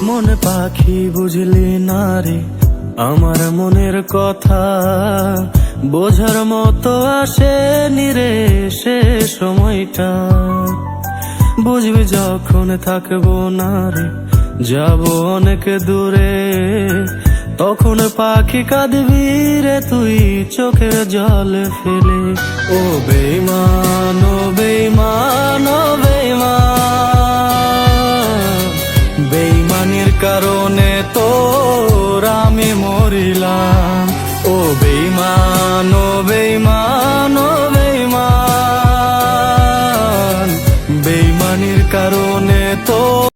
মনে পাখি বুঝলি না রে আমার মনের কথা, বোঝার মতো আসেনি রে সে সময়টা। বুঝবি যখন থাকবো না রে, যাবো অনেক দূরে, তখন পাখি কাঁদবি রে তুই চোখের জল ফেলে। ও বেঈমান, ও বেঈমান, ও বেঈমান, বেঈমানির কারণে তোর আমি মরিলাম। ও